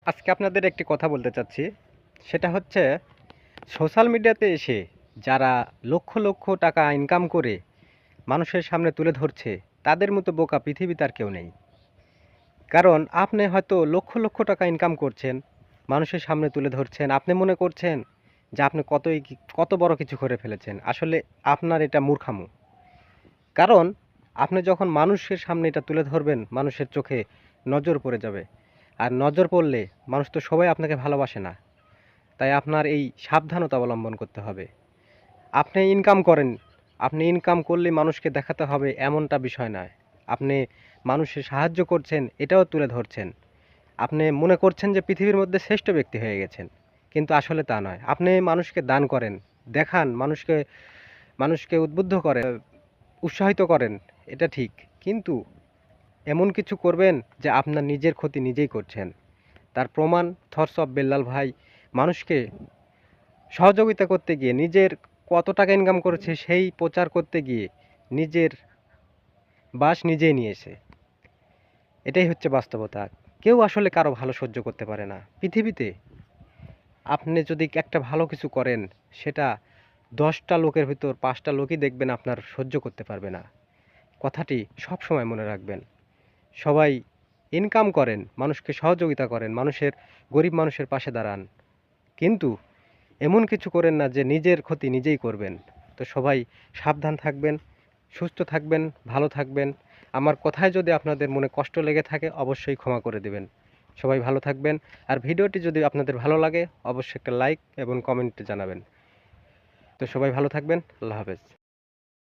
আজকে আপনাদের একটি কথা বলতে চাচ্ছি। সেটা হচ্ছে সোশ্যাল মিডিয়াতে এসে যারা লক্ষ, লক্ষ টাকা ইনকাম করে মানুষের সামনে তুলে ধরছে, তাদের মতো বোকা পৃথিবীতে আর কেউ নেই। কারণ আপনি হয়তো লক্ষ, লক্ষ টাকা ইনকাম করছেন, মানুষের সামনে তুলে ধরছেন। আপনি মনে করছেন যে আপনি কত বড় কিছু করে ফেলেছেন। আসলে আপনার এটা মূর্খামো। কারণ আপনি যখন মানুষের সামনে এটা তুলে ধরবেন, মানুষের চোখে নজর পড়ে যাবে। আর নজর পড়লে মানুষ তো সবাই আপনাকে ভালোবাসে না। তাই আপনার এই সাবধানতা অবলম্বন করতে হবে। আপনি ইনকাম করেন, আপনি ইনকাম করলে মানুষকে দেখাতে হবে এমনটা বিষয় নয়। আপনি মানুষের সাহায্য করছেন এটাও তুলে ধরছেন। আপনি মনে করছেন যে পৃথিবীর মধ্যে শ্রেষ্ঠ ব্যক্তি হয়ে গেছেন। কিন্তু আসলে তা নয়। আপনি মানুষকে দান করেন, দেখান, মানুষকে মানুষকে উদ্বুদ্ধ করেন, উৎসাহিত করেন, এটা ঠিক। কিন্তু এমন কিছু করবেন যে আপনার নিজের ক্ষতি নিজেই করছেন। তার প্রমাণ থটস অফ বেল্লাল ভাই মানুষকে সহযোগিতা করতে গিয়ে নিজের কত টাকা ইনকাম করেছে সেই প্রচার করতে গিয়ে নিজের বাস নিজেই নিয়েছে। এটাই হচ্ছে বাস্তবতা। কেউ আসলে কারো ভালো সহ্য করতে পারে না পৃথিবীতে। আপনি যদি একটা ভালো কিছু করেন, সেটা 10টা লোকের ভিতর 5টা লোকই দেখবেন আপনার সহ্য করতে পারবে না। কথাটি সবসময় মনে রাখবেন। সবাই ইনকাম করেন, মানুষকে সহযোগিতা করেন, গরিব মানুষের পাশে দাঁড়ান। কিন্তু এমন কিছু করেন না যে নিজের ক্ষতি নিজেই করবেন। তো সবাই সাবধান থাকবেন, সুস্থ থাকবেন, ভালো থাকবেন। আমার কথায় যদি আপনাদের মনে কষ্ট লেগে থাকে অবশ্যই ক্ষমা করে দেবেন। সবাই ভালো থাকবেন। আর ভিডিওটি যদি আপনাদের ভালো লাগে অবশ্যই একটা লাইক এবং কমেন্টে জানাবেন। তো সবাই ভালো থাকবেন। আল্লাহ হাফেজ।